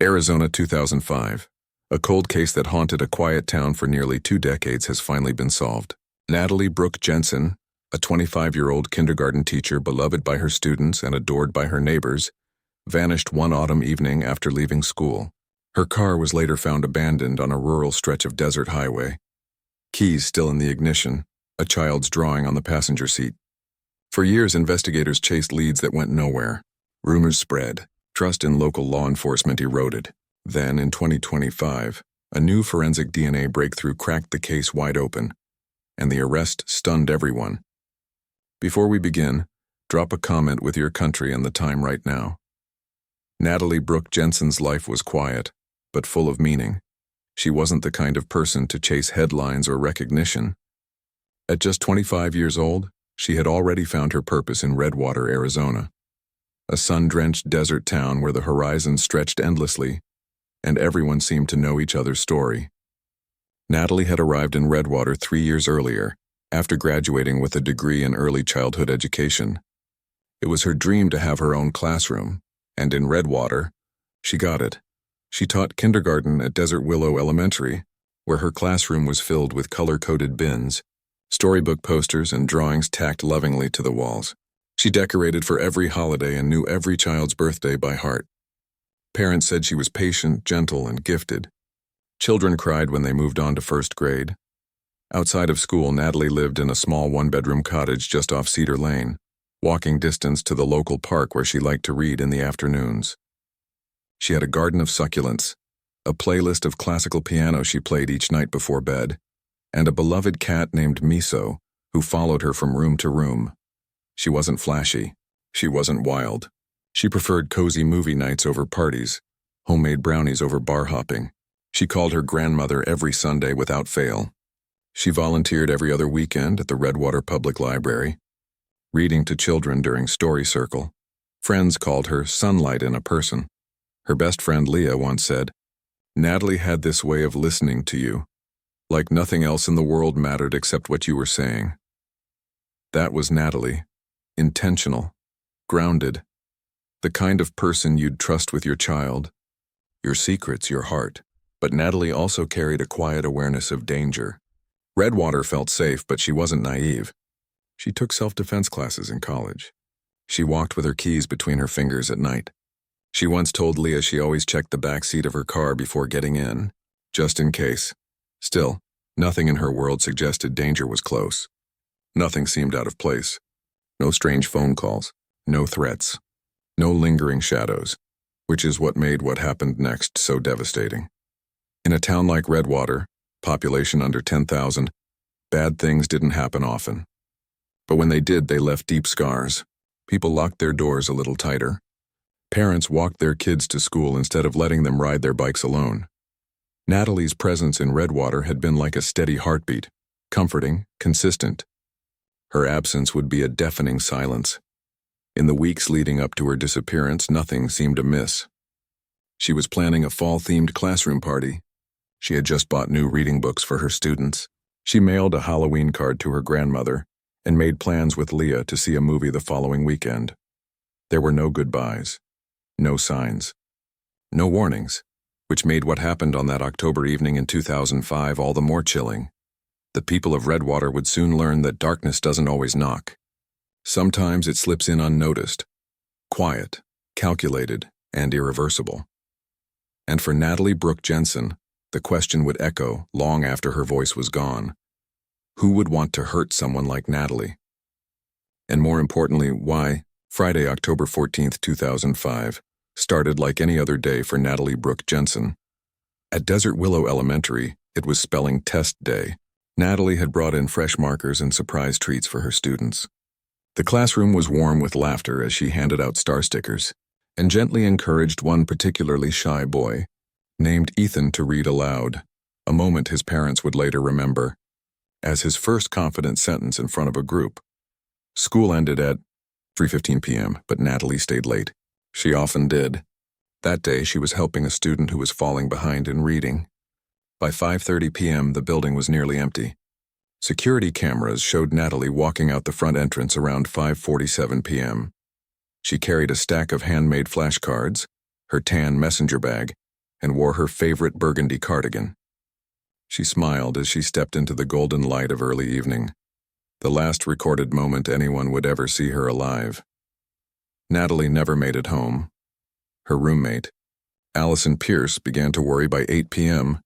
Arizona 2005. A cold case that haunted a quiet town for nearly 2 decades has finally been solved. Natalie Brooke Jensen, a 25-year-old kindergarten teacher beloved by her students and adored by her neighbors, vanished one autumn evening after leaving school. Her car was later found abandoned on a rural stretch of desert highway. Keys still in the ignition, a child's drawing on the passenger seat. For years, investigators chased leads that went nowhere. Rumors spread. Trust in local law enforcement eroded. Then, in 2025, a new forensic DNA breakthrough cracked the case wide open, and the arrest stunned everyone. Before we begin, drop a comment with your country and the time right now. Natalie Brooke Jensen's life was quiet, but full of meaning. She wasn't the kind of person to chase headlines or recognition. At just 25 years old, she had already found her purpose in Redwater, Arizona, a sun-drenched desert town where the horizon stretched endlessly, and everyone seemed to know each other's story. Natalie had arrived in Redwater 3 years earlier, after graduating with a degree in early childhood education. It was her dream to have her own classroom, and in Redwater, she got it. She taught kindergarten at Desert Willow Elementary, where her classroom was filled with color-coded bins, storybook posters, and drawings tacked lovingly to the walls. She decorated for every holiday and knew every child's birthday by heart. Parents said she was patient, gentle, and gifted. Children cried when they moved on to first grade. Outside of school, Natalie lived in a small one-bedroom cottage just off Cedar Lane, walking distance to the local park where she liked to read in the afternoons. She had a garden of succulents, a playlist of classical piano she played each night before bed, and a beloved cat named Miso, who followed her from room to room. She wasn't flashy. She wasn't wild. She preferred cozy movie nights over parties, homemade brownies over bar hopping. She called her grandmother every Sunday without fail. She volunteered every other weekend at the Redwater Public Library, reading to children during Story Circle. Friends called her sunlight in a person. Her best friend Leah once said, "Natalie had this way of listening to you, like nothing else in the world mattered except what you were saying." That was Natalie. Intentional, grounded, the kind of person you'd trust with your child, your secrets, your heart. But Natalie also carried a quiet awareness of danger. Redwater felt safe, but she wasn't naive. She took self-defense classes in college. She walked with her keys between her fingers at night. She once told Leah she always checked the back seat of her car before getting in, just in case. Still, nothing in her world suggested danger was close. Nothing seemed out of place. No strange phone calls, no threats, no lingering shadows, which is what made what happened next so devastating. In a town like Redwater, population under 10,000, bad things didn't happen often. But when they did, they left deep scars. People locked their doors a little tighter. Parents walked their kids to school instead of letting them ride their bikes alone. Natalie's presence in Redwater had been like a steady heartbeat, comforting, consistent. Her absence would be a deafening silence. In the weeks leading up to her disappearance, nothing seemed amiss. She was planning a fall-themed classroom party. She had just bought new reading books for her students. She mailed a Halloween card to her grandmother and made plans with Leah to see a movie the following weekend. There were no goodbyes, no signs, no warnings, which made what happened on that October evening in 2005 all the more chilling. The people of Redwater would soon learn that darkness doesn't always knock. Sometimes it slips in unnoticed, quiet, calculated, and irreversible. And for Natalie Brooke Jensen, the question would echo long after her voice was gone. Who would want to hurt someone like Natalie? And more importantly, why? Friday, October 14th, 2005, started like any other day for Natalie Brooke Jensen. At Desert Willow Elementary, it was spelling test day. Natalie had brought in fresh markers and surprise treats for her students. The classroom was warm with laughter as she handed out star stickers and gently encouraged one particularly shy boy, named Ethan, to read aloud, a moment his parents would later remember, as his first confident sentence in front of a group. School ended at 3:15 p.m., but Natalie stayed late. She often did. That day, she was helping a student who was falling behind in reading. By 5:30 p.m., the building was nearly empty. Security cameras showed Natalie walking out the front entrance around 5:47 p.m. She carried a stack of handmade flashcards, her tan messenger bag, and wore her favorite burgundy cardigan. She smiled as she stepped into the golden light of early evening, the last recorded moment anyone would ever see her alive. Natalie never made it home. Her roommate, Allison Pierce, began to worry by 8 p.m.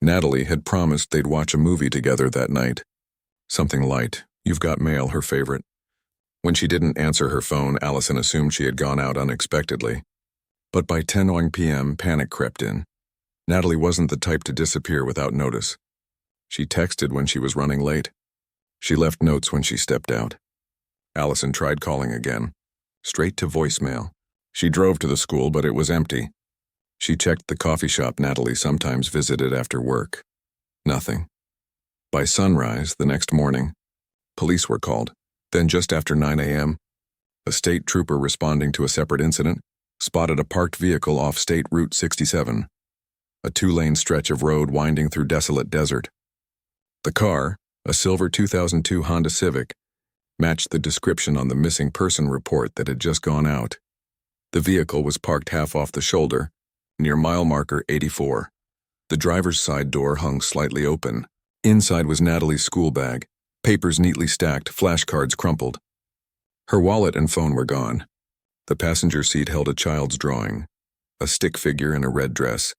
Natalie had promised they'd watch a movie together that night. Something light, You've Got Mail, her favorite. When she didn't answer her phone, Allison assumed she had gone out unexpectedly. But by 10 p.m., panic crept in. Natalie wasn't the type to disappear without notice. She texted when she was running late. She left notes when she stepped out. Allison tried calling again. Straight to voicemail. She drove to the school, but it was empty. She checked the coffee shop Natalie sometimes visited after work. Nothing. By sunrise the next morning, police were called. Then just after 9 a.m., a state trooper responding to a separate incident spotted a parked vehicle off State Route 67, a 2-lane stretch of road winding through desolate desert. The car, a silver 2002 Honda Civic, matched the description on the missing person report that had just gone out. The vehicle was parked half off the shoulder, near mile marker 84. The driver's side door hung slightly open. Inside was Natalie's school bag, papers neatly stacked, flashcards crumpled. Her wallet and phone were gone. The passenger seat held a child's drawing, a stick figure in a red dress,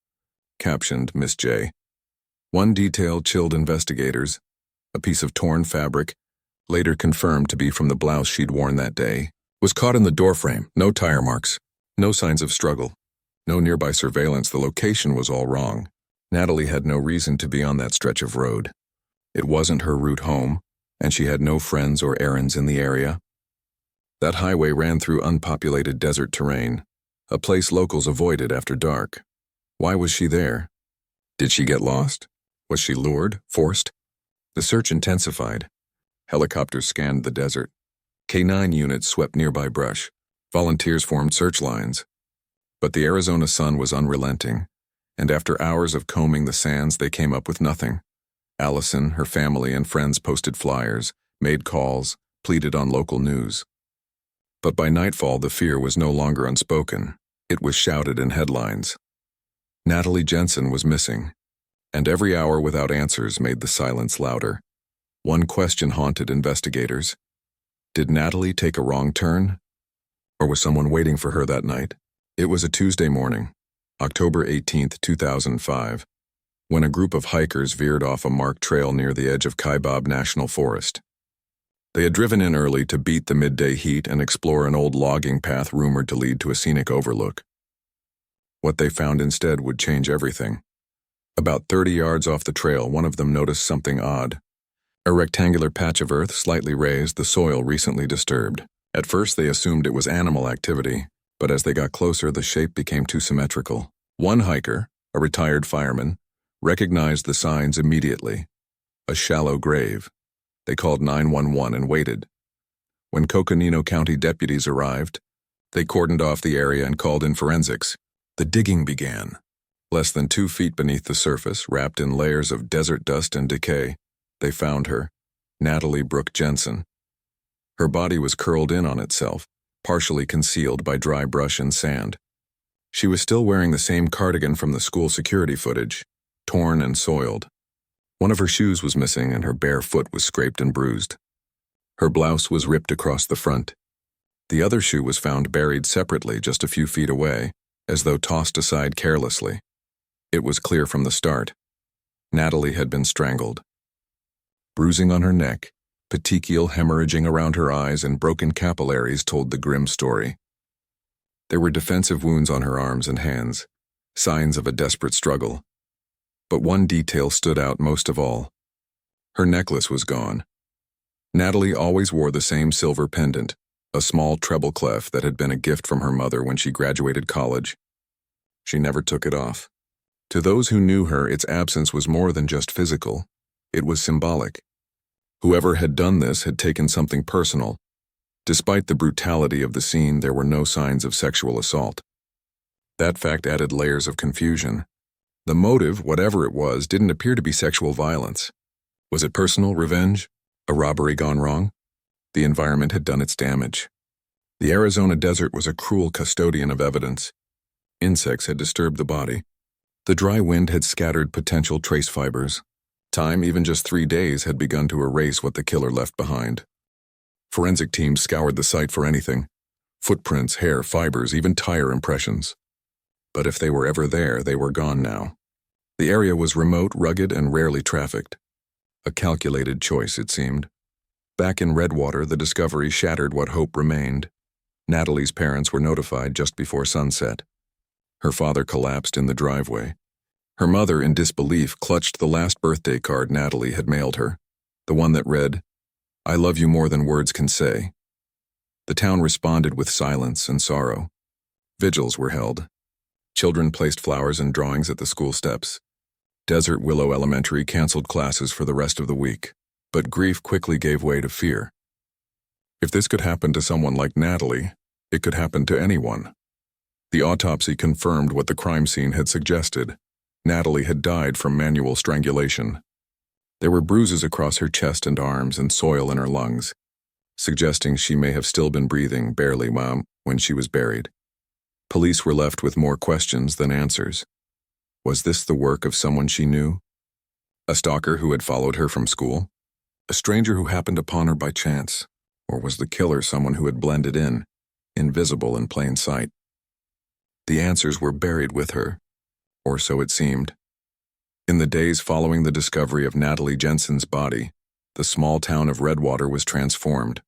captioned Miss J. One detail chilled investigators. A piece of torn fabric, later confirmed to be from the blouse she'd worn that day, was caught in the doorframe. No tire marks, no signs of struggle, no nearby surveillance. The location was all wrong. Natalie had no reason to be on that stretch of road. It wasn't her route home, and she had no friends or errands in the area. That highway ran through unpopulated desert terrain, a place locals avoided after dark. Why was she there? Did she get lost? Was she lured? Forced? The search intensified. Helicopters scanned the desert. K-9 units swept nearby brush. Volunteers formed search lines. But the Arizona sun was unrelenting, and after hours of combing the sands, they came up with nothing. Allison, her family, and friends posted flyers, made calls, pleaded on local news. But by nightfall, the fear was no longer unspoken. It was shouted in headlines. Natalie Jensen was missing, and every hour without answers made the silence louder. One question haunted investigators. Did Natalie take a wrong turn? Or was someone waiting for her that night? It was a Tuesday morning, October 18, 2005, when a group of hikers veered off a marked trail near the edge of Kaibab National Forest. They had driven in early to beat the midday heat and explore an old logging path rumored to lead to a scenic overlook. What they found instead would change everything. About 30 yards off the trail, one of them noticed something odd. A rectangular patch of earth slightly raised, the soil recently disturbed. At first they assumed it was animal activity, but as they got closer the shape became too symmetrical. One hiker, a retired fireman, recognized the signs immediately. A shallow grave. They called 911 and waited. When Coconino County deputies arrived, they cordoned off the area and called in forensics. The digging began. Less than 2 feet beneath the surface, wrapped in layers of desert dust and decay, they found her, Natalie Brooke Jensen. Her body was curled in on itself, partially concealed by dry brush and sand. She was still wearing the same cardigan from the school security footage, torn and soiled. One of her shoes was missing and her bare foot was scraped and bruised. Her blouse was ripped across the front. The other shoe was found buried separately just a few feet away, as though tossed aside carelessly. It was clear from the start. Natalie had been strangled. Bruising on her neck, petechial hemorrhaging around her eyes, and broken capillaries told the grim story. There were defensive wounds on her arms and hands, signs of a desperate struggle. But one detail stood out most of all. Her necklace was gone. Natalie always wore the same silver pendant, a small treble clef that had been a gift from her mother when she graduated college. She never took it off. To those who knew her, its absence was more than just physical. It was symbolic. Whoever had done this had taken something personal. Despite the brutality of the scene, there were no signs of sexual assault. That fact added layers of confusion. The motive, whatever it was, didn't appear to be sexual violence. Was it personal revenge? A robbery gone wrong? The environment had done its damage. The Arizona desert was a cruel custodian of evidence. Insects had disturbed the body. The dry wind had scattered potential trace fibers. Time, even just 3 days, had begun to erase what the killer left behind. Forensic teams scoured the site for anything: footprints, hair, fibers, even tire impressions. But if they were ever there, they were gone now. The area was remote, rugged, and rarely trafficked. A calculated choice, it seemed. Back in Redwater, the discovery shattered what hope remained. Natalie's parents were notified just before sunset. Her father collapsed in the driveway. Her mother, in disbelief, clutched the last birthday card Natalie had mailed her, the one that read, "I love you more than words can say." The town responded with silence and sorrow. Vigils were held. Children placed flowers and drawings at the school steps. Desert Willow Elementary canceled classes for the rest of the week, but grief quickly gave way to fear. If this could happen to someone like Natalie, it could happen to anyone. The autopsy confirmed what the crime scene had suggested. Natalie had died from manual strangulation. There were bruises across her chest and arms and soil in her lungs, suggesting she may have still been breathing barely when she was buried. Police were left with more questions than answers. Was this the work of someone she knew? A stalker who had followed her from school? A stranger who happened upon her by chance? Or was the killer someone who had blended in, invisible in plain sight? The answers were buried with her, or so it seemed. In the days following the discovery of Natalie Jensen's body, the small town of Redwater was transformed.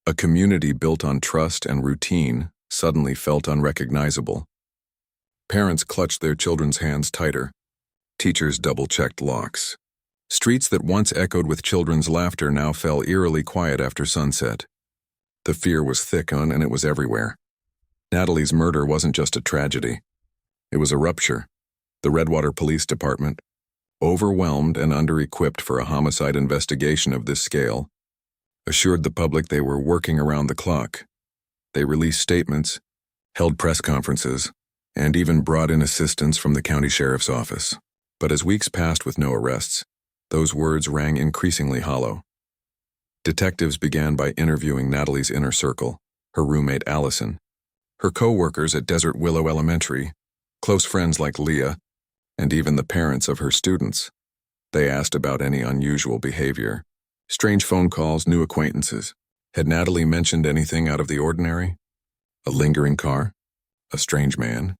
A community built on trust and routine suddenly felt unrecognizable. Parents clutched their children's hands tighter. Teachers double-checked locks. Streets that once echoed with children's laughter now fell eerily quiet after sunset. The fear was thick and it was everywhere. Natalie's murder wasn't just a tragedy. It was a rupture. The Redwater Police Department, overwhelmed and under-equipped for a homicide investigation of this scale, assured the public they were working around the clock. They released statements, held press conferences, and even brought in assistance from the county sheriff's office. But as weeks passed with no arrests, those words rang increasingly hollow. Detectives began by interviewing Natalie's inner circle, her roommate Allison, her co-workers at Desert Willow Elementary, close friends like Leah, and even the parents of her students. They asked about any unusual behavior, strange phone calls, new acquaintances. Had Natalie mentioned anything out of the ordinary? A lingering car? A strange man?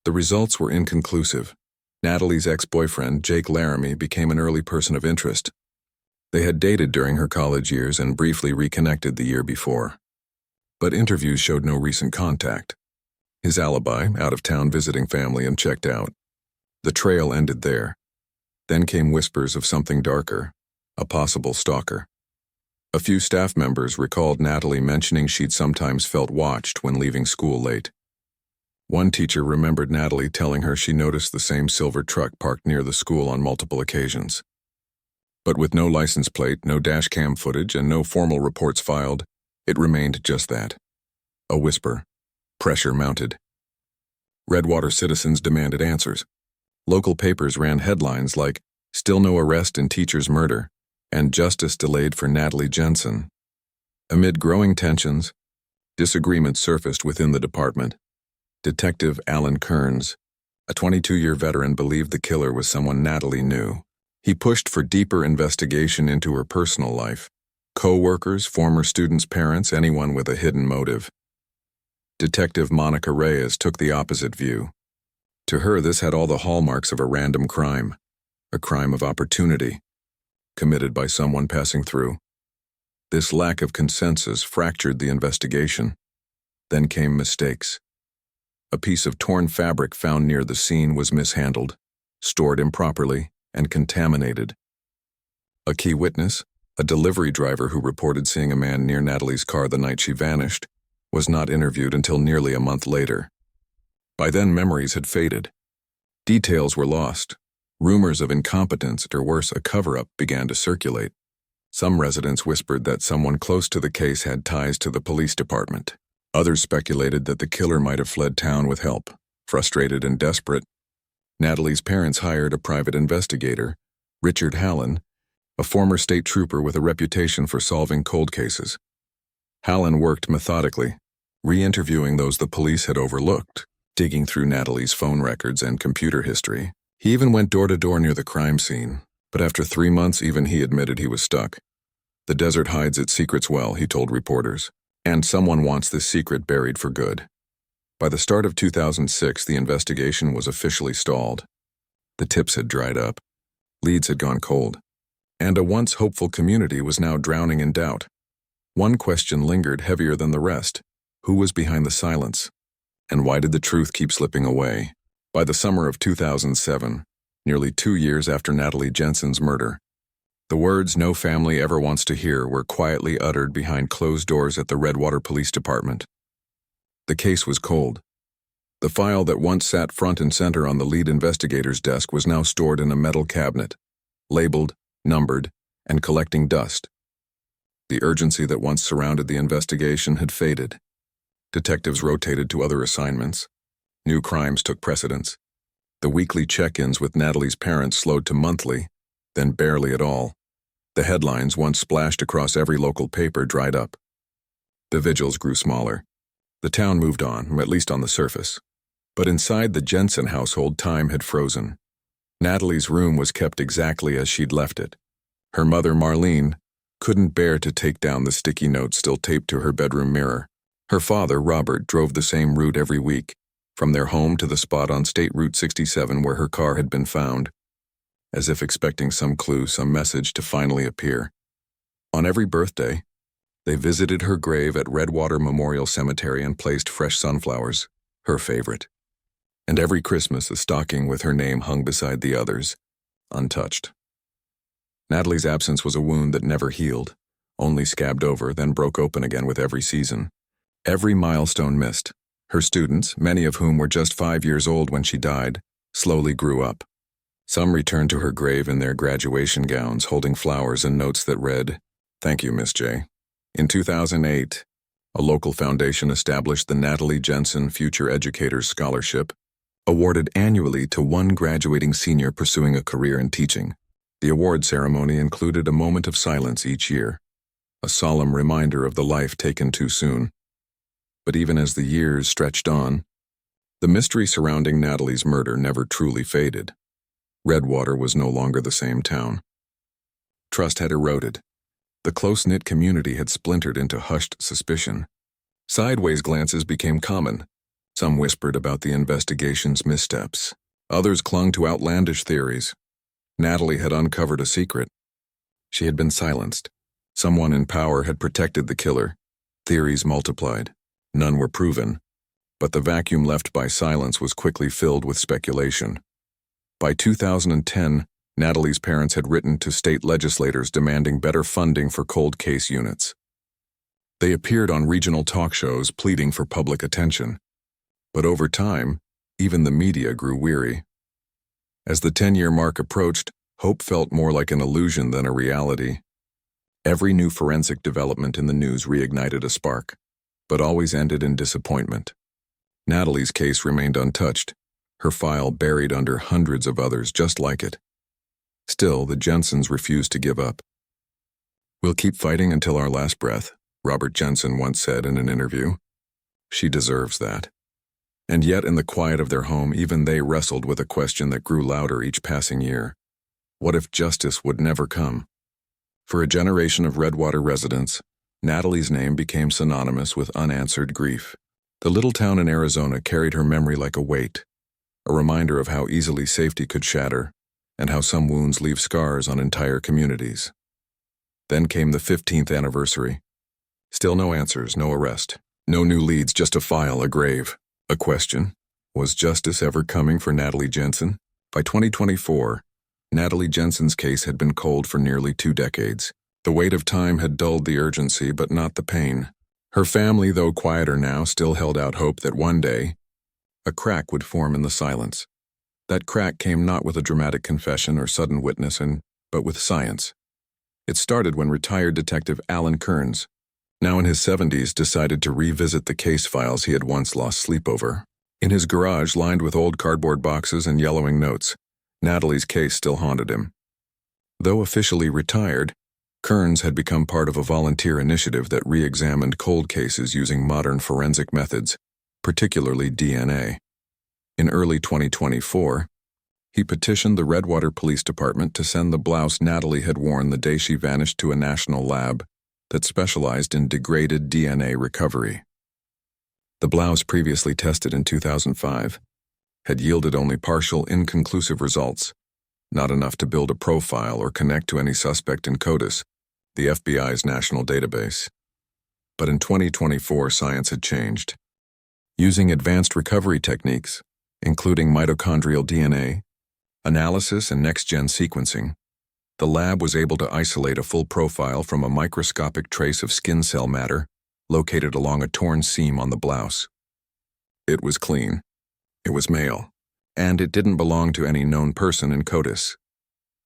The results were inconclusive. Natalie's ex-boyfriend, Jake Laramie, became an early person of interest. They had dated during her college years and briefly reconnected the year before. But interviews showed no recent contact. His alibi, out of town visiting family, and checked out. The trail ended there. Then came whispers of something darker, a possible stalker. A few staff members recalled Natalie mentioning she'd sometimes felt watched when leaving school late. One teacher remembered Natalie telling her she noticed the same silver truck parked near the school on multiple occasions. But with no license plate, no dash cam footage, and no formal reports filed, it remained just that. A whisper. Pressure mounted. Redwater citizens demanded answers. Local papers ran headlines like, "Still no arrest in teacher's murder," and "Justice delayed for Natalie Jensen." Amid growing tensions, disagreements surfaced within the department. Detective Alan Kearns, a 22-year veteran, believed the killer was someone Natalie knew. He pushed for deeper investigation into her personal life. Co-workers, former students' parents, anyone with a hidden motive. Detective Monica Reyes took the opposite view. To her, this had all the hallmarks of a random crime, a crime of opportunity, committed by someone passing through. This lack of consensus fractured the investigation. Then came mistakes. A piece of torn fabric found near the scene was mishandled, stored improperly, and contaminated. A key witness, a delivery driver who reported seeing a man near Natalie's car the night she vanished, was not interviewed until nearly a month later. By then, memories had faded. Details were lost. Rumors of incompetence, or worse, a cover-up, began to circulate. Some residents whispered that someone close to the case had ties to the police department. Others speculated that the killer might have fled town with help. Frustrated and desperate, Natalie's parents hired a private investigator, Richard Hallen, a former state trooper with a reputation for solving cold cases. Hallen worked methodically, re-interviewing those the police had overlooked, digging through Natalie's phone records and computer history. He even went door to door near the crime scene, but after 3 months, even he admitted he was stuck. The desert hides its secrets well, he told reporters, and someone wants this secret buried for good. By the start of 2006, the investigation was officially stalled. The tips had dried up, leads had gone cold, and a once hopeful community was now drowning in doubt. One question lingered heavier than the rest. Who was behind the silence? And why did the truth keep slipping away? By the summer of 2007, nearly 2 years after Natalie Jensen's murder, the words no family ever wants to hear were quietly uttered behind closed doors at the Redwater Police Department. The case was cold. The file that once sat front and center on the lead investigator's desk was now stored in a metal cabinet, labeled, numbered, and collecting dust. The urgency that once surrounded the investigation had faded. Detectives rotated to other assignments. New crimes took precedence. The weekly check-ins with Natalie's parents slowed to monthly, then barely at all. The headlines, once splashed across every local paper, dried up. The vigils grew smaller. The town moved on, at least on the surface. But inside the Jensen household, time had frozen. Natalie's room was kept exactly as she'd left it. Her mother, Marlene, couldn't bear to take down the sticky notes still taped to her bedroom mirror. Her father, Robert, drove the same route every week, from their home to the spot on State Route 67 where her car had been found, as if expecting some clue, some message to finally appear. On every birthday, they visited her grave at Redwater Memorial Cemetery and placed fresh sunflowers, her favorite. And every Christmas, a stocking with her name hung beside the others, untouched. Natalie's absence was a wound that never healed, only scabbed over, then broke open again with every season. Every milestone missed. Her students, many of whom were just 5 years old when she died, slowly grew up. Some returned to her grave in their graduation gowns, holding flowers and notes that read, "Thank you, Miss J." In 2008, a local foundation established the Natalie Jensen Future Educators Scholarship, awarded annually to one graduating senior pursuing a career in teaching. The award ceremony included a moment of silence each year, a solemn reminder of the life taken too soon. But even as the years stretched on, the mystery surrounding Natalie's murder never truly faded. Redwater was no longer the same town. Trust had eroded. The close-knit community had splintered into hushed suspicion. Sideways glances became common. Some whispered about the investigation's missteps. Others clung to outlandish theories. Natalie had uncovered a secret. She had been silenced. Someone in power had protected the killer. Theories multiplied. None were proven, but the vacuum left by silence was quickly filled with speculation. By 2010, Natalie's parents had written to state legislators demanding better funding for cold case units. They appeared on regional talk shows pleading for public attention. But over time, even the media grew weary. As the 10-year mark approached, hope felt more like an illusion than a reality. Every new forensic development in the news reignited a spark, but always ended in disappointment. Natalie's case remained untouched, her file buried under hundreds of others just like it. Still, the Jensens refused to give up. "We'll keep fighting until our last breath," Robert Jensen once said in an interview. She deserves that. And yet, in the quiet of their home, even they wrestled with a question that grew louder each passing year. What if justice would never come? For a generation of Redwater residents, Natalie's name became synonymous with unanswered grief. The little town in Arizona carried her memory like a weight, a reminder of how easily safety could shatter, and how some wounds leave scars on entire communities. Then came the 15th anniversary. Still no answers, no arrest, no new leads, just a file, a grave, a question. Was justice ever coming for Natalie Jensen? By 2024, Natalie Jensen's case had been cold for nearly 2 decades. The weight of time had dulled the urgency, but not the pain. Her family, though quieter now, still held out hope that one day, a crack would form in the silence. That crack came not with a dramatic confession or sudden witness, but with science. It started when retired detective Alan Kearns, now in his 70s, decided to revisit the case files he had once lost sleep over. In his garage, lined with old cardboard boxes and yellowing notes, Natalie's case still haunted him. Though officially retired, Kearns had become part of a volunteer initiative that re-examined cold cases using modern forensic methods, particularly DNA. In early 2024, he petitioned the Redwater Police Department to send the blouse Natalie had worn the day she vanished to a national lab that specialized in degraded DNA recovery. The blouse, previously tested in 2005, had yielded only partial, inconclusive results, not enough to build a profile or connect to any suspect in CODIS, the FBI's national database. But in 2024, science had changed. Using advanced recovery techniques, including mitochondrial DNA, analysis and next-gen sequencing, the lab was able to isolate a full profile from a microscopic trace of skin cell matter located along a torn seam on the blouse. It was clean. It was male, and it didn't belong to any known person in CODIS.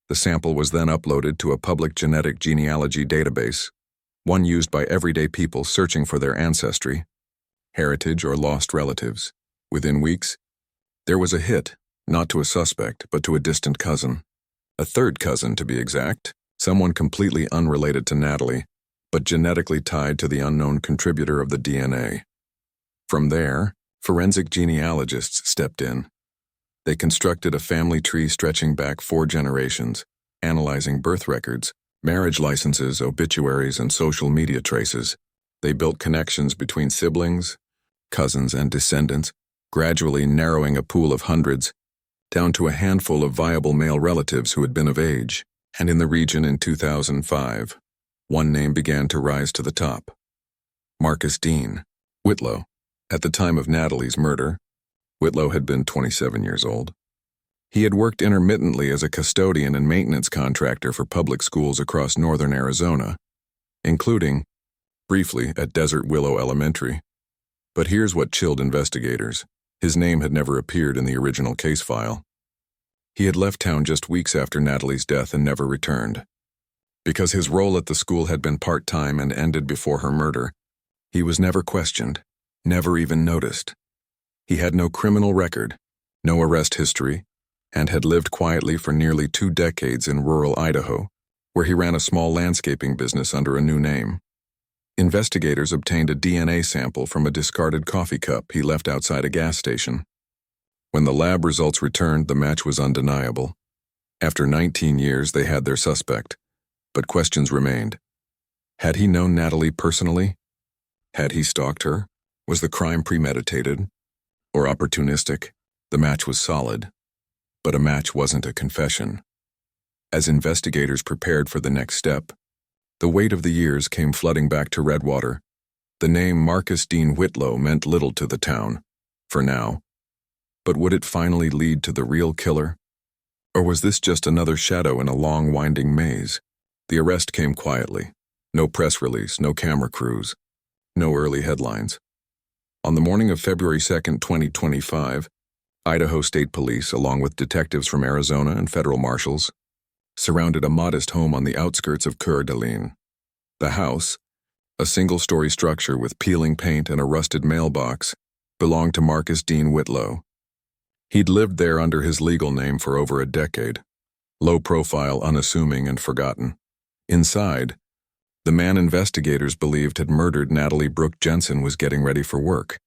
The sample was then uploaded to a public genetic genealogy database, one used by everyday people searching for their ancestry, heritage, or lost relatives. Within weeks, there was a hit, not to a suspect, but to a distant cousin. A third cousin, to be exact, someone completely unrelated to Natalie, but genetically tied to the unknown contributor of the DNA. From there, forensic genealogists stepped in. They constructed a family tree stretching back 4 generations, analyzing birth records, marriage licenses, obituaries, and social media traces. They built connections between siblings, cousins, and descendants, gradually narrowing a pool of hundreds down to a handful of viable male relatives who had been of age. And in the region in 2005, one name began to rise to the top: Marcus Dean Whitlow. At the time of Natalie's murder, Whitlow had been 27 years old. He had worked intermittently as a custodian and maintenance contractor for public schools across northern Arizona, including, briefly, at Desert Willow Elementary. But here's what chilled investigators. His name had never appeared in the original case file. He had left town just weeks after Natalie's death and never returned. Because his role at the school had been part-time and ended before her murder, he was never questioned, never even noticed. He had no criminal record, no arrest history, and had lived quietly for nearly 2 decades in rural Idaho, where he ran a small landscaping business under a new name. Investigators obtained a DNA sample from a discarded coffee cup he left outside a gas station. When the lab results returned, the match was undeniable. After 19 years, they had their suspect, but questions remained. Had he known Natalie personally? Had he stalked her? Was the crime premeditated or opportunistic? The match was solid, but a match wasn't a confession. As investigators prepared for the next step, the weight of the years came flooding back to Redwater. The name Marcus Dean Whitlow meant little to the town, for now. But would it finally lead to the real killer? Or was this just another shadow in a long, winding maze? The arrest came quietly. No press release, no camera crews, no early headlines. On the morning of February 2, 2025, Idaho State Police, along with detectives from Arizona and federal marshals, surrounded a modest home on the outskirts of Coeur d'Alene. The house, a single-story structure with peeling paint and a rusted mailbox, belonged to Marcus Dean Whitlow. He'd lived there under his legal name for over a decade, low-profile, unassuming, and forgotten. Inside, the man investigators believed had murdered Natalie Brooke Jensen was getting ready for work,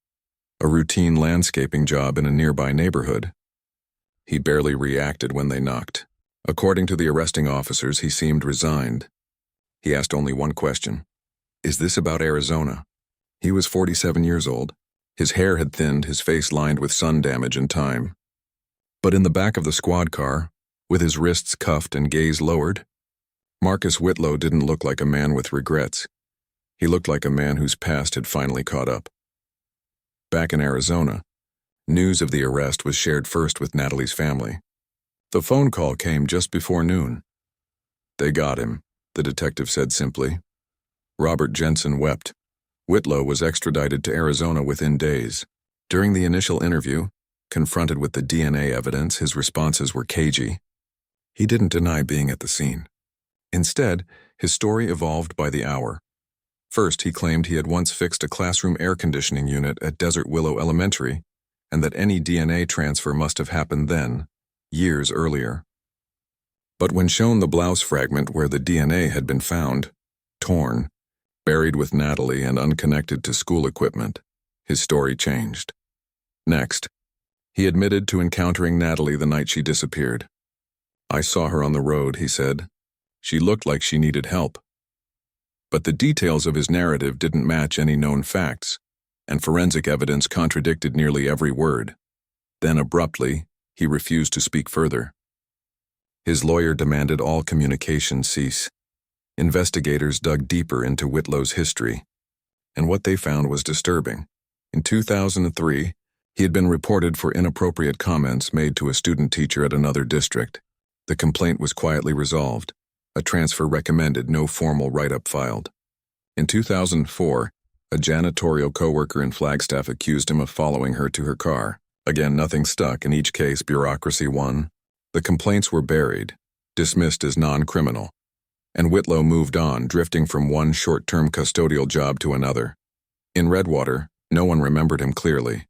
a routine landscaping job in a nearby neighborhood. He barely reacted when they knocked. According to the arresting officers, he seemed resigned. He asked only one question: "Is this about Arizona?" He was 47 years old. His hair had thinned, his face lined with sun damage and time. But in the back of the squad car, with his wrists cuffed and gaze lowered, Marcus Whitlow didn't look like a man with regrets. He looked like a man whose past had finally caught up. Back in Arizona, news of the arrest was shared first with Natalie's family. The phone call came just before noon. "They got him," the detective said simply. Robert Jensen wept. Whitlow was extradited to Arizona within days. During the initial interview, confronted with the DNA evidence, his responses were cagey. He didn't deny being at the scene. Instead, his story evolved by the hour. First, he claimed he had once fixed a classroom air conditioning unit at Desert Willow Elementary, and that any DNA transfer must have happened then, years earlier. But when shown the blouse fragment where the DNA had been found, torn, buried with Natalie and unconnected to school equipment, his story changed. Next, He admitted to encountering Natalie the night she disappeared. "I saw her on the road," he said. "She looked like she needed help." But the details of his narrative didn't match any known facts, and forensic evidence contradicted nearly every word. Then abruptly, he refused to speak further. His lawyer demanded all communication cease. Investigators dug deeper into Whitlow's history, and what they found was disturbing. In 2003, he had been reported for inappropriate comments made to a student teacher at another district. The complaint was quietly resolved. A transfer recommended, no formal write-up filed. In 2004, a janitorial coworker in Flagstaff accused him of following her to her car. Again, nothing stuck. In each case, bureaucracy won. The complaints were buried, dismissed as non-criminal, and Whitlow moved on, drifting from one short-term custodial job to another. In Redwater, no one remembered him clearly.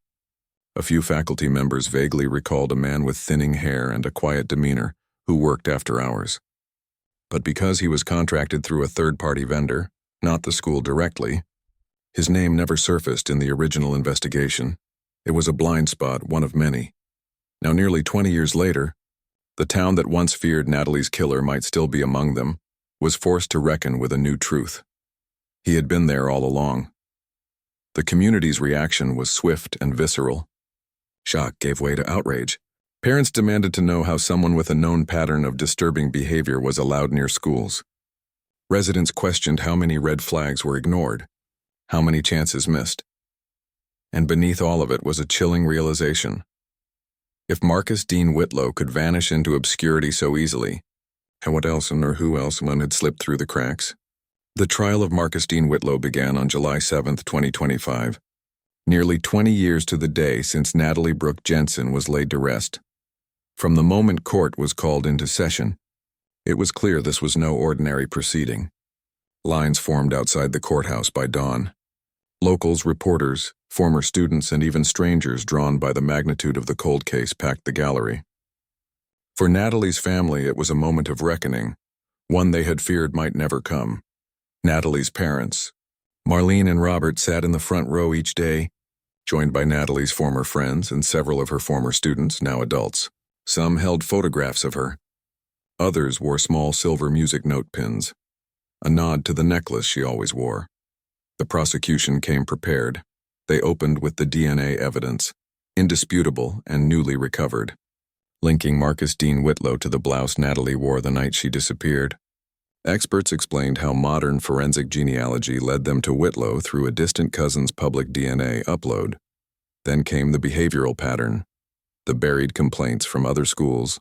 A few faculty members vaguely recalled a man with thinning hair and a quiet demeanor who worked after hours. But because he was contracted through a third-party vendor, not the school directly, his name never surfaced in the original investigation. It was a blind spot, one of many. Now, nearly 20 years later, the town that once feared Natalie's killer might still be among them, was forced to reckon with a new truth. He had been there all along. The community's reaction was swift and visceral. Shock gave way to outrage. Parents demanded to know how someone with a known pattern of disturbing behavior was allowed near schools. Residents questioned how many red flags were ignored, how many chances missed. And beneath all of it was a chilling realization. If Marcus Dean Whitlow could vanish into obscurity so easily, what else or who else had slipped through the cracks? The trial of Marcus Dean Whitlow began on July 7, 2025, nearly 20 years to the day since Natalie Brooke Jensen was laid to rest. From the moment court was called into session, it was clear this was no ordinary proceeding. Lines formed outside the courthouse by dawn. Locals, reporters, former students, and even strangers drawn by the magnitude of the cold case packed the gallery. For Natalie's family, it was a moment of reckoning, one they had feared might never come. Natalie's parents, Marlene and Robert, sat in the front row each day, joined by Natalie's former friends and several of her former students, now adults. Some held photographs of her. Others wore small silver music note pins, a nod to the necklace she always wore. The prosecution came prepared. They opened with the DNA evidence, indisputable and newly recovered, linking Marcus Dean Whitlow to the blouse Natalie wore the night she disappeared. Experts explained how modern forensic genealogy led them to Whitlow through a distant cousin's public DNA upload. Then came the behavioral pattern, the buried complaints from other schools,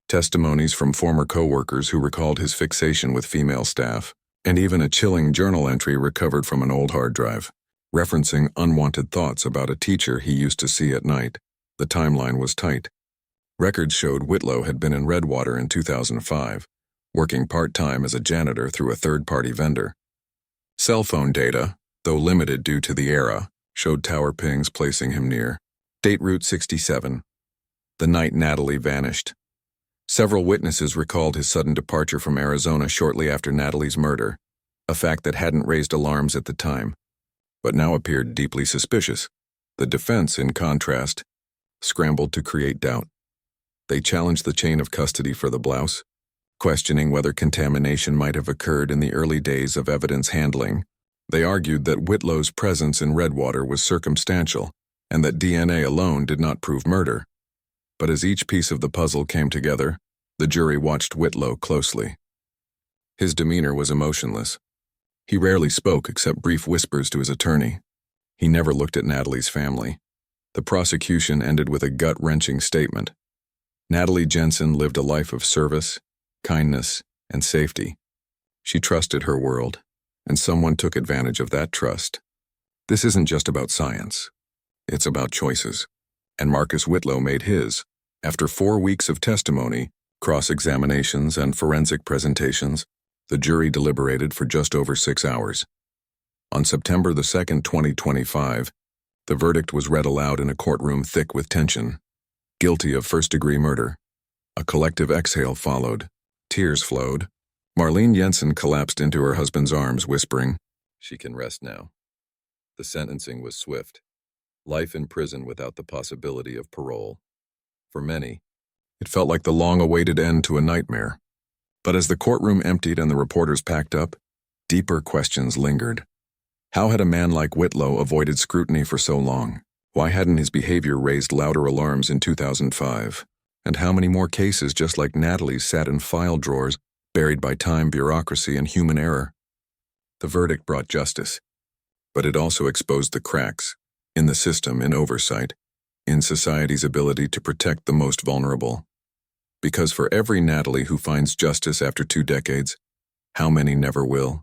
testimonies from former coworkers who recalled his fixation with female staff, and even a chilling journal entry recovered from an old hard drive, referencing unwanted thoughts about a teacher he used to see at night. The timeline was tight. Records showed Whitlow had been in Redwater in 2005, working part-time as a janitor through a third-party vendor. Cell phone data, though limited due to the era, showed tower pings placing him near Date Route 67, the night Natalie vanished. Several witnesses recalled his sudden departure from Arizona shortly after Natalie's murder, a fact that hadn't raised alarms at the time, but now appeared deeply suspicious. The defense, in contrast, scrambled to create doubt. They challenged the chain of custody for the blouse, questioning whether contamination might have occurred in the early days of evidence handling. They argued that Whitlow's presence in Redwater was circumstantial and that DNA alone did not prove murder. But as each piece of the puzzle came together, the jury watched Whitlow closely. His demeanor was emotionless. He rarely spoke except brief whispers to his attorney. He never looked at Natalie's family. The prosecution ended with a gut-wrenching statement. Natalie Jensen lived a life of service, kindness, and safety. She trusted her world, and someone took advantage of that trust. This isn't just about science. It's about choices. And Marcus Whitlow made his. After 4 weeks of testimony, cross-examinations, and forensic presentations, the jury deliberated for just over 6 hours. On September the 2nd, 2025, the verdict was read aloud in a courtroom thick with tension. Guilty of first-degree murder. A collective exhale followed. Tears flowed. Marlene Jensen collapsed into her husband's arms, whispering, "She can rest now." The sentencing was swift. Life in prison without the possibility of parole. For many, it felt like the long-awaited end to a nightmare. But as the courtroom emptied and the reporters packed up, deeper questions lingered. How had a man like Whitlow avoided scrutiny for so long? Why hadn't his behavior raised louder alarms in 2005? And how many more cases just like Natalie's sat in file drawers, buried by time, bureaucracy, and human error? The verdict brought justice, but it also exposed the cracks in the system, in oversight, in society's ability to protect the most vulnerable. Because for every Natalie who finds justice after 2 decades, how many never will?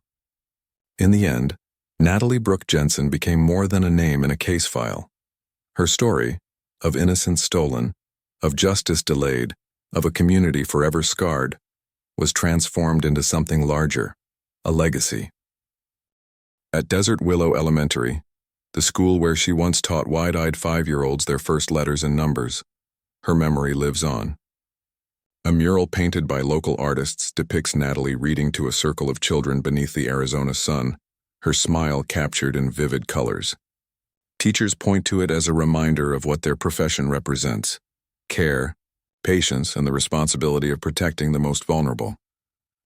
In the end, Natalie Brooke Jensen became more than a name in a case file. Her story, of innocence stolen, of justice delayed, of a community forever scarred, was transformed into something larger, a legacy. At Desert Willow Elementary, the school where she once taught wide-eyed 5-year-olds their first letters and numbers, her memory lives on. A mural painted by local artists depicts Natalie reading to a circle of children beneath the Arizona sun, her smile captured in vivid colors. Teachers point to it as a reminder of what their profession represents: care, patience, and the responsibility of protecting the most vulnerable.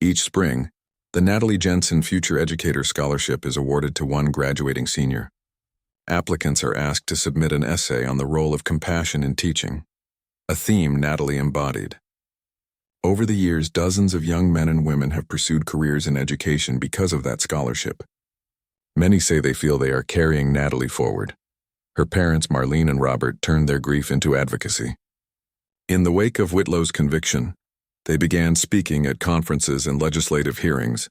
Each spring, the Natalie Jensen Future Educator Scholarship is awarded to one graduating senior. Applicants are asked to submit an essay on the role of compassion in teaching, a theme Natalie embodied. Over the years, dozens of young men and women have pursued careers in education because of that scholarship. Many say they feel they are carrying Natalie forward. Her parents, Marlene and Robert, turned their grief into advocacy. In the wake of Whitlow's conviction, they began speaking at conferences and legislative hearings,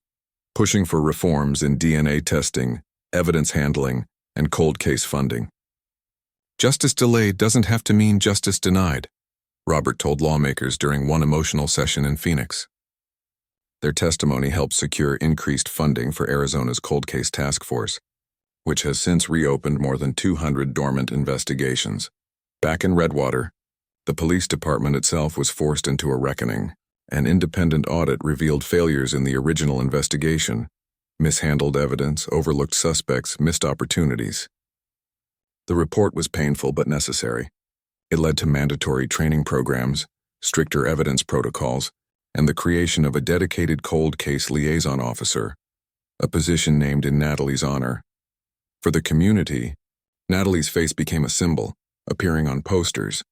pushing for reforms in DNA testing, evidence handling, and cold case funding. Justice delayed doesn't have to mean justice denied, Robert told lawmakers during one emotional session in Phoenix. Their testimony helped secure increased funding for Arizona's Cold Case Task Force, which has since reopened more than 200 dormant investigations. Back in Redwater, the police department itself was forced into a reckoning. An independent audit revealed failures in the original investigation, mishandled evidence, overlooked suspects, missed opportunities. The report was painful but necessary. It led to mandatory training programs, stricter evidence protocols, and the creation of a dedicated cold case liaison officer, a position named in Natalie's honor. For the community, Natalie's face became a symbol, appearing on posters,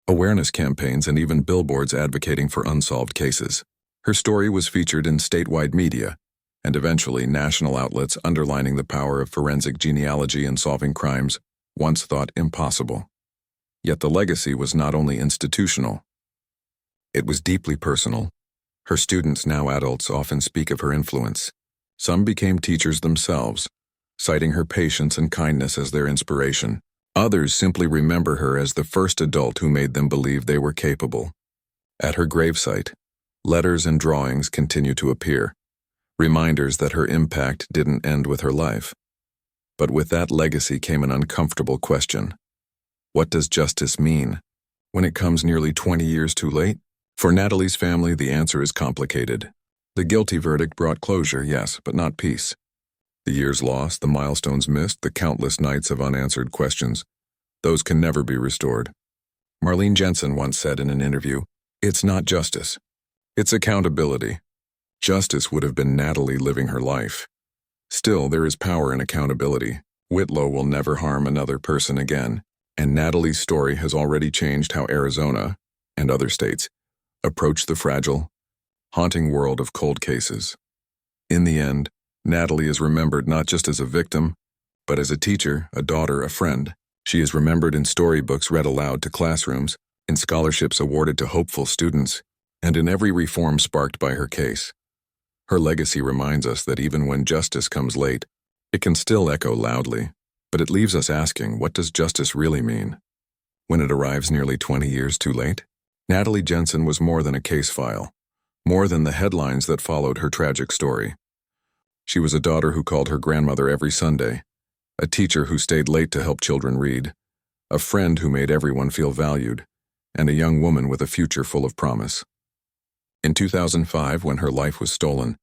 awareness campaigns, and even billboards advocating for unsolved cases. Her story was featured in statewide media, and eventually national outlets, underlining the power of forensic genealogy in solving crimes once thought impossible. Yet the legacy was not only institutional, it was deeply personal. Her students, now adults, often speak of her influence. Some became teachers themselves, citing her patience and kindness as their inspiration. Others simply remember her as the first adult who made them believe they were capable. At her gravesite, letters and drawings continue to appear, reminders that her impact didn't end with her life. But with that legacy came an uncomfortable question. What does justice mean when it comes nearly 20 years too late? For Natalie's family, the answer is complicated. The guilty verdict brought closure, yes, but not peace. The years lost, the milestones missed, the countless nights of unanswered questions, those can never be restored. Marlene Jensen once said in an interview, "It's not justice. It's accountability." Justice would have been Natalie living her life. Still, there is power in accountability. Whitlow will never harm another person again, and Natalie's story has already changed how Arizona, and other states, approach the fragile, haunting world of cold cases. In the end, Natalie is remembered not just as a victim, but as a teacher, a daughter, a friend. She is remembered in storybooks read aloud to classrooms, in scholarships awarded to hopeful students, and in every reform sparked by her case. Her legacy reminds us that even when justice comes late, it can still echo loudly. But it leaves us asking, what does justice really mean when it arrives nearly 20 years too late? Natalie Jensen was more than a case file, more than the headlines that followed her tragic story. She was a daughter who called her grandmother every Sunday, a teacher who stayed late to help children read, a friend who made everyone feel valued, and a young woman with a future full of promise. In 2005, when her life was stolen,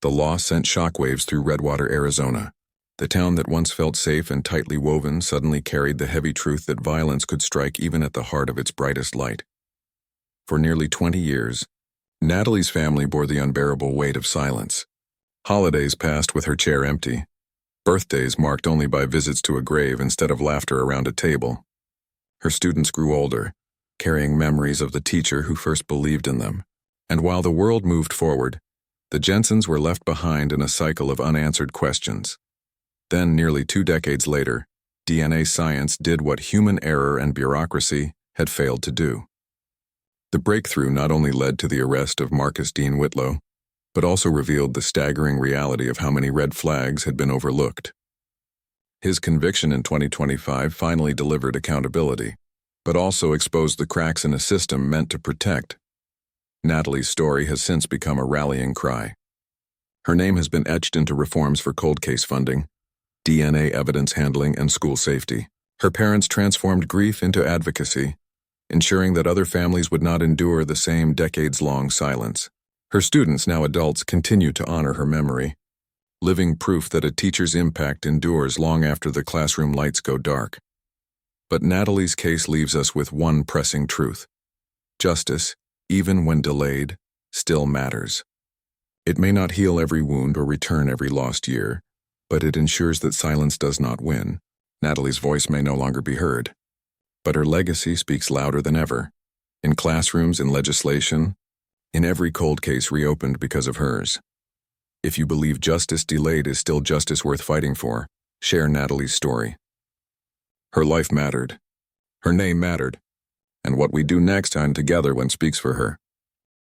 the loss sent shockwaves through Redwater, Arizona. The town that once felt safe and tightly woven suddenly carried the heavy truth that violence could strike even at the heart of its brightest light. For nearly 20 years, Natalie's family bore the unbearable weight of silence. Holidays passed with her chair empty. Birthdays marked only by visits to a grave instead of laughter around a table. Her students grew older, carrying memories of the teacher who first believed in them. And while the world moved forward, the Jensens were left behind in a cycle of unanswered questions. Then, nearly 2 decades later, DNA science did what human error and bureaucracy had failed to do. The breakthrough not only led to the arrest of Marcus Dean Whitlow, but also revealed the staggering reality of how many red flags had been overlooked. His conviction in 2025 finally delivered accountability, but also exposed the cracks in a system meant to protect. Natalie's story has since become a rallying cry. Her name has been etched into reforms for cold case funding, DNA evidence handling, and school safety. Her parents transformed grief into advocacy, ensuring that other families would not endure the same decades-long silence. Her students, now adults, continue to honor her memory, living proof that a teacher's impact endures long after the classroom lights go dark. But Natalie's case leaves us with one pressing truth. Justice, even when delayed, still matters. It may not heal every wound or return every lost year, but it ensures that silence does not win. Natalie's voice may no longer be heard, but her legacy speaks louder than ever. In classrooms, in legislation, in every cold case reopened because of hers. If you believe justice delayed is still justice worth fighting for, share Natalie's story. Her life mattered. Her name mattered. And what we do next time together when speaks for her.